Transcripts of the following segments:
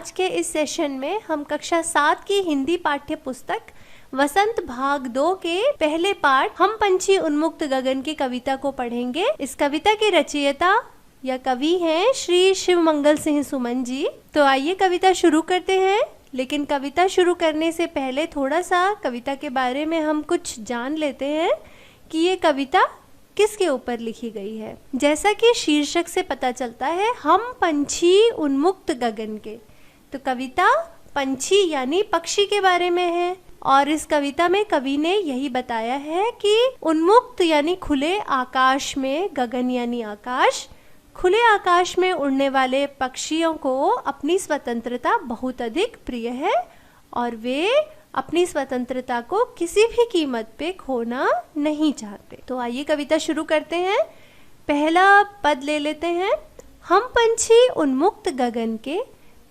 आज के इस सेशन में हम कक्षा 7 की हिंदी पाठ्य पुस्तक वसंत भाग 2 के पहले पाठ हम पंछी उन्मुक्त गगन की कविता को पढ़ेंगे। इस कविता के रचयिता या कवि हैं श्री शिव मंगल सिंह सुमन जी। तो आइए कविता शुरू करते हैं। लेकिन कविता शुरू करने से पहले थोड़ा सा कविता के बारे में हम कुछ जान लेते हैं कि ये कविता किसके ऊपर लिखी गई है। जैसा कि शीर्षक से पता चलता है, हम पंछी उन्मुक्त गगन के, तो कविता पंछी यानी पक्षी के बारे में है। और इस कविता में कवि ने यही बताया है कि उन्मुक्त यानी खुले आकाश में, गगन यानी आकाश, खुले आकाश में उड़ने वाले पक्षियों को अपनी स्वतंत्रता बहुत अधिक प्रिय है और वे अपनी स्वतंत्रता को किसी भी कीमत पे खोना नहीं चाहते। तो आइए कविता शुरू करते हैं। पहला पद ले लेते हैं। हम पंछी उन्मुक्त गगन के,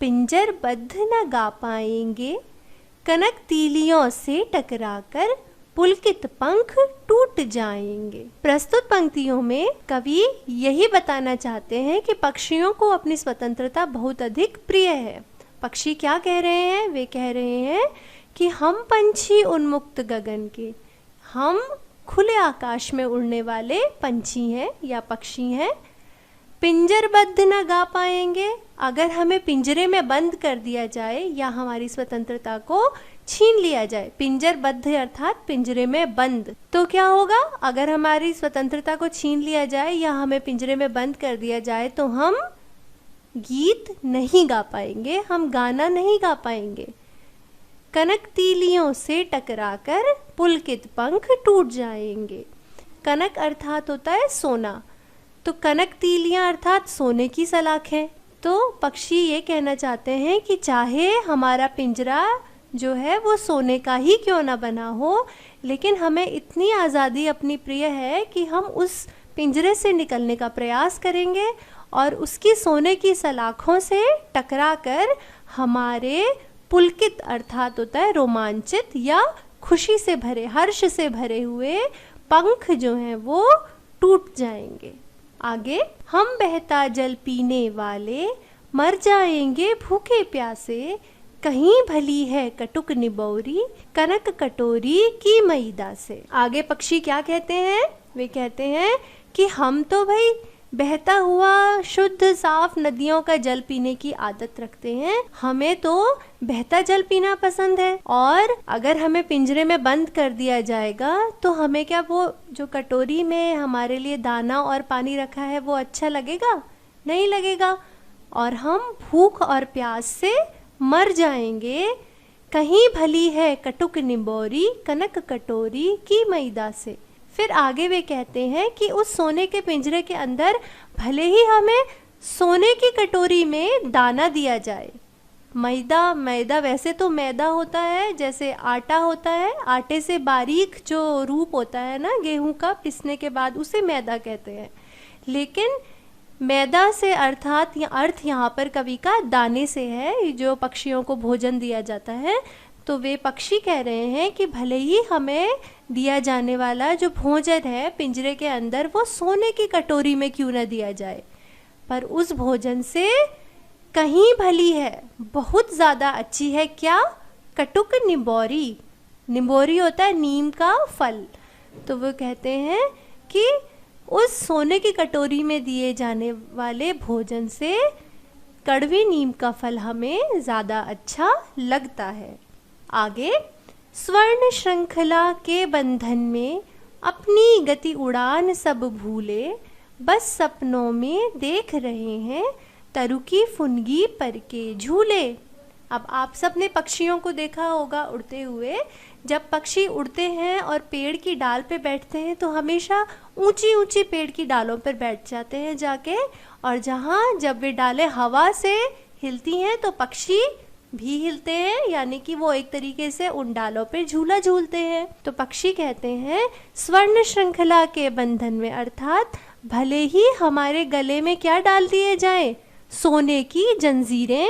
पिंजर बद्ध न गा पाएंगे, कनक तीलियों से टकराकर पुलकित पंख टूट जाएंगे। प्रस्तुत पंक्तियों में कवि यही बताना चाहते हैं कि पक्षियों को अपनी स्वतंत्रता बहुत अधिक प्रिय है। पक्षी क्या कह रहे हैं? वे कह रहे हैं कि हम पंछी उन्मुक्त गगन के, हम खुले आकाश में उड़ने वाले पंछी हैं या पक्षी हैं। पिंजरबद्ध न गा पाएंगे, अगर हमें पिंजरे में बंद कर दिया जाए या हमारी स्वतंत्रता को छीन लिया जाए, पिंजरबद्ध अर्थात पिंजरे में बंद, तो क्या होगा? अगर हमारी स्वतंत्रता को छीन लिया जाए या हमें पिंजरे में बंद कर दिया जाए तो हम गीत नहीं गा पाएंगे, हम गाना नहीं गा पाएंगे। कनक तीलियों से टकराकर पुलकित पंख टूट जाएंगे। कनक अर्थात होता है सोना, तो कनक तीलियां अर्थात सोने की सलाखें। तो पक्षी ये कहना चाहते हैं कि चाहे हमारा पिंजरा जो है वो सोने का ही क्यों ना बना हो, लेकिन हमें इतनी आज़ादी अपनी प्रिय है कि हम उस पिंजरे से निकलने का प्रयास करेंगे और उसकी सोने की सलाखों से टकराकर हमारे पुलकित अर्थात होता है रोमांचित या खुशी से भरे, हर्ष से भरे हुए पंख जो हैं वो टूट जाएंगे। आगे, हम बहता जल पीने वाले मर जाएंगे भूखे प्यासे, कहीं भली है कटुक निबौरी कनक कटोरी की मैदा से। आगे पक्षी क्या कहते हैं? वे कहते हैं कि हम तो भाई बहता हुआ शुद्ध साफ नदियों का जल पीने की आदत रखते हैं, हमें तो बहता जल पीना पसंद है। और अगर हमें पिंजरे में बंद कर दिया जाएगा तो हमें क्या वो जो कटोरी में हमारे लिए दाना और पानी रखा है वो अच्छा लगेगा? नहीं लगेगा, और हम भूख और प्यास से मर जाएंगे। कहीं भली है कटुक निबोरी कनक कटोरी की मैदा से। फिर आगे वे कहते हैं कि उस सोने के पिंजरे के अंदर भले ही हमें सोने की कटोरी में दाना दिया जाए, मैदा वैसे तो मैदा होता है, जैसे आटा होता है, आटे से बारीक जो रूप होता है ना गेहूं का पिसने के बाद, उसे मैदा कहते हैं। लेकिन मैदा से अर्थात अर्थ यहाँ पर कवि का दाने से है, जो पक्षियों को भोजन दिया जाता है। तो वे पक्षी कह रहे हैं कि भले ही हमें दिया जाने वाला जो भोजन है पिंजरे के अंदर वो सोने की कटोरी में क्यों न दिया जाए, पर उस भोजन से कहीं भली है, बहुत ज़्यादा अच्छी है क्या? कटुक निबोरी, निबोरी होता है नीम का फल। तो वो कहते हैं कि उस सोने की कटोरी में दिए जाने वाले भोजन से कड़वे नीम का फल हमें ज़्यादा अच्छा लगता है। आगे, स्वर्ण श्रृंखला के बंधन में अपनी गति उड़ान सब भूले, बस सपनों में देख रहे हैं तरुकी फुनगी पर के झूले। अब आप सब ने पक्षियों को देखा होगा उड़ते हुए। जब पक्षी उड़ते हैं और पेड़ की डाल पे बैठते हैं तो हमेशा ऊंची ऊंची पेड़ की डालों पर बैठ जाते हैं जाके, और जहाँ जब वे डालें हवा से हिलती हैं तो पक्षी भी हिलते हैं, यानी कि वो एक तरीके से उन डालों पे झूला झूलते हैं। तो पक्षी कहते हैं स्वर्ण श्रृंखला के बंधन में, अर्थात भले ही हमारे गले में क्या डाल दिए जाए, सोने की जंजीरें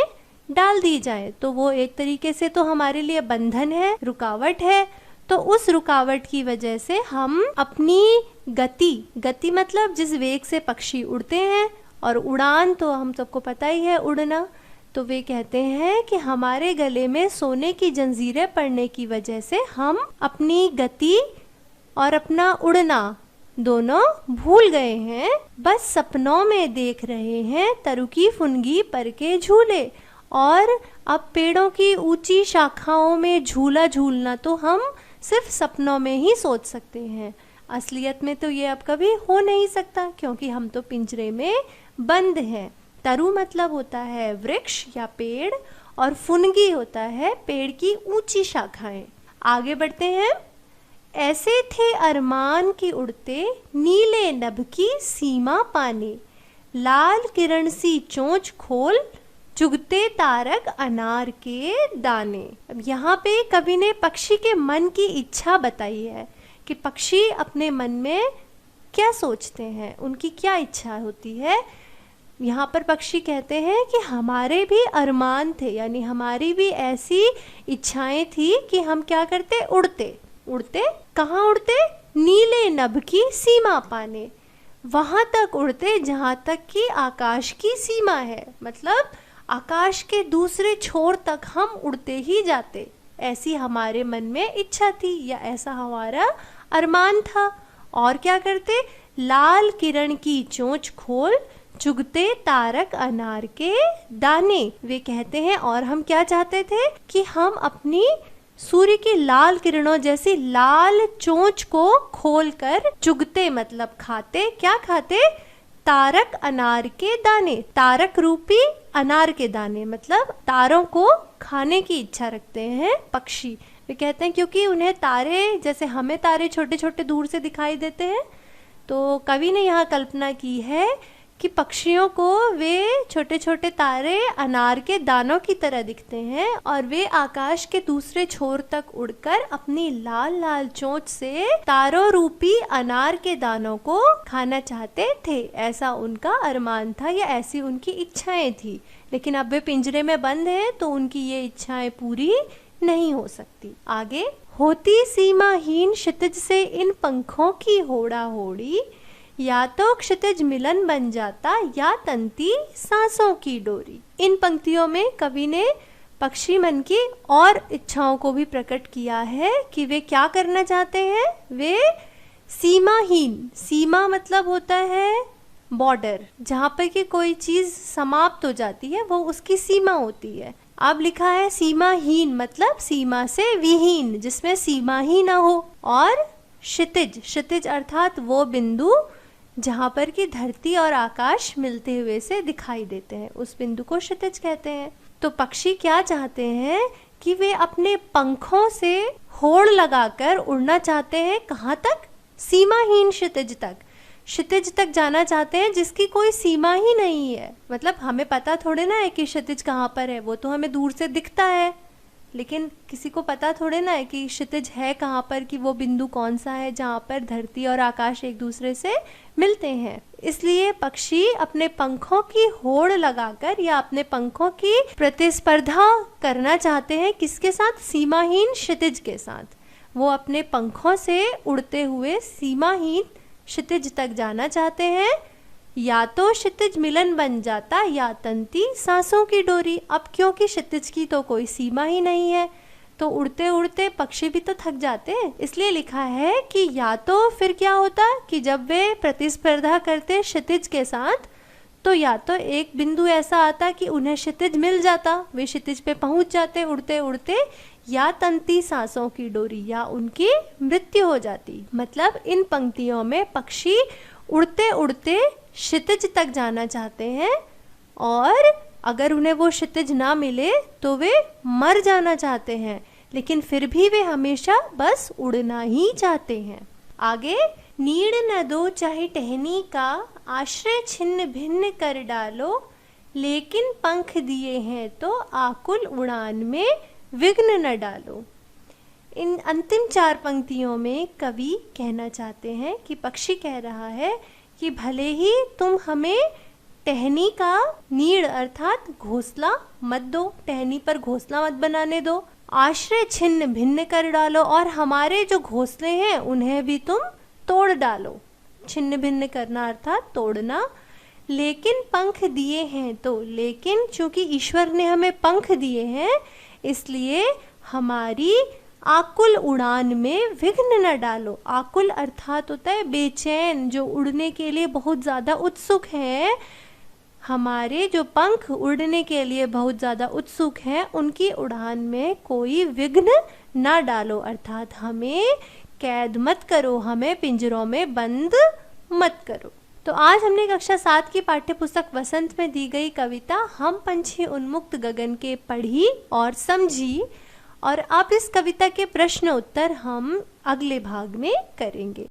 डाल दी जाए, तो वो एक तरीके से तो हमारे लिए बंधन है, रुकावट है। तो उस रुकावट की वजह से हम अपनी गति मतलब जिस वेग से पक्षी उड़ते हैं, और उड़ान तो हम सबको पता ही है उड़ना, तो वे कहते हैं कि हमारे गले में सोने की जंजीरें पड़ने की वजह से हम अपनी गति और अपना उड़ना दोनों भूल गए हैं, बस सपनों में देख रहे हैं तरुकी फुनगी पर के झूले। और अब पेड़ों की ऊंची शाखाओं में झूला झूलना तो हम सिर्फ सपनों में ही सोच सकते हैं, असलियत में तो ये अब कभी हो नहीं सकता, क्योंकि हम तो पिंजरे में बंद हैं। तरु मतलब होता है वृक्ष या पेड़, और फुनगी होता है पेड़ की ऊंची शाखाएं। आगे बढ़ते हैं। ऐसे थे अरमान की उड़ते, नीले नभ की सीमा पाने, लाल किरण सी चोंच खोल, चुगते तारक अनार के दाने। अब यहाँ पे कवि ने पक्षी के मन की इच्छा बताई है कि पक्षी अपने मन में क्या सोचते हैं, उनकी क्या इच्छा होती है। यहाँ पर पक्षी कहते हैं कि हमारे भी अरमान थे, यानी हमारी भी ऐसी इच्छाएं थी कि हम क्या करते, उड़ते। उड़ते कहाँ उड़ते? नीले नभ की सीमा पाने, वहां तक उड़ते जहां तक कि आकाश की सीमा है, मतलब आकाश के दूसरे छोर तक हम उड़ते ही जाते। ऐसी हमारे मन में इच्छा थी, या ऐसा हमारा अरमान था। और क्या करते? लाल किरण की चोंच खोल, चुगते तारक अनार के दाने। वे कहते हैं और हम क्या चाहते थे कि हम अपनी सूर्य की लाल किरणों जैसी लाल चोंच को खोलकर चुगते मतलब खाते। क्या खाते? तारक अनार के दाने। तारक रूपी अनार के दाने मतलब तारों को खाने की इच्छा रखते हैं पक्षी। वे कहते हैं क्योंकि उन्हें तारे, जैसे हमें तारे छोटे छोटे दूर से दिखाई देते हैं, तो कवि ने यहाँ कल्पना की है कि पक्षियों को वे छोटे छोटे तारे अनार के दानों की तरह दिखते हैं, और वे आकाश के दूसरे छोर तक उड़कर अपनी लाल लाल चोंच से तारों रूपी अनार के दानों को खाना चाहते थे। ऐसा उनका अरमान था, या ऐसी उनकी इच्छाएं थी। लेकिन अब वे पिंजरे में बंद हैं, तो उनकी ये इच्छाएं पूरी नहीं हो सकती। आगे। होती सीमाहीन क्षितिज से इन पंखों की होड़ा होड़ी, या तो क्षितिज मिलन बन जाता, या तंती सांसों की डोरी। इन पंक्तियों में कवि ने पक्षी मन की और इच्छाओं को भी प्रकट किया है कि वे क्या करना चाहते हैं। वे सीमाहीन, सीमा मतलब होता है बॉर्डर, जहाँ पर कि कोई चीज समाप्त हो जाती है वो उसकी सीमा होती है। अब लिखा है सीमाहीन मतलब सीमा से विहीन, जिसमें सीमा ही ना हो। और क्षितिज, क्षितिज अर्थात वो बिंदु जहाँ पर कि धरती और आकाश मिलते हुए से दिखाई देते हैं, उस बिंदु को क्षितिज कहते हैं। तो पक्षी क्या चाहते हैं कि वे अपने पंखों से होड़ लगाकर उड़ना चाहते हैं। कहाँ तक? सीमाहीन क्षितिज तक। क्षितिज तक जाना चाहते हैं जिसकी कोई सीमा ही नहीं है। मतलब हमें पता थोड़े ना है कि क्षितिज कहाँ पर है, वो तो हमें दूर से दिखता है, लेकिन किसी को पता थोड़े ना है कि क्षितिज है कहाँ पर, कि वो बिंदु कौन सा है जहाँ पर धरती और आकाश एक दूसरे से मिलते हैं। इसलिए पक्षी अपने पंखों की होड़ लगाकर या अपने पंखों की प्रतिस्पर्धा करना चाहते हैं। किसके साथ? सीमाहीन क्षितिज के साथ। वो अपने पंखों से उड़ते हुए सीमाहीन क्षितिज तक जाना चाहते हैं। या तो क्षितिज मिलन बन जाता, या तंती सांसों की डोरी। अब क्योंकि क्षितिज की तो कोई सीमा ही नहीं है, तो उड़ते उड़ते पक्षी भी तो थक जाते हैं। इसलिए लिखा है कि या तो फिर क्या होता कि जब वे प्रतिस्पर्धा करते क्षितिज के साथ, तो या तो एक बिंदु ऐसा आता कि उन्हें क्षितिज मिल जाता, वे क्षितिज पे पहुंच जाते उड़ते उड़ते, या तंती सांसों की डोरी, या उनकी मृत्यु हो जाती। मतलब इन पंक्तियों में पक्षी उड़ते उड़ते क्षितिज तक जाना चाहते हैं, और अगर उन्हें वो क्षितिज ना मिले तो वे मर जाना चाहते हैं, लेकिन फिर भी वे हमेशा बस उड़ना ही चाहते हैं। आगे। नीड़ न दो चाहे टहनी का, आश्रय छिन्न भिन्न कर डालो, लेकिन पंख दिए हैं तो आकुल उड़ान में विघ्न न डालो। इन अंतिम 4 पंक्तियों में कवि कहना चाहते हैं कि पक्षी कह रहा है कि भले ही तुम हमें टहनी का, नीड़ अर्थात घोंसला मत दो, टहनी पर घोंसला मत बनाने दो, आश्रय छिन्न भिन्न कर डालो, और हमारे जो घोंसले हैं उन्हें भी तुम तोड़ डालो। छिन्न भिन्न करना अर्थात तोड़ना। लेकिन पंख दिए हैं तो, लेकिन चूंकि ईश्वर ने हमें पंख दिए हैं इसलिए हमारी आकुल उड़ान में विघ्न न डालो। आकुल अर्थात होता है बेचैन, जो उड़ने के लिए बहुत ज़्यादा उत्सुक है। हमारे जो पंख उड़ने के लिए बहुत ज़्यादा उत्सुक हैं उनकी उड़ान में कोई विघ्न ना डालो, अर्थात हमें कैद मत करो, हमें पिंजरों में बंद मत करो। तो आज हमने कक्षा 7 की पाठ्यपुस्तक वसंत में दी गई कविता हम पंछी उन्मुक्त गगन के पढ़ी और समझी, और अब इस कविता के प्रश्न उत्तर हम अगले भाग में करेंगे।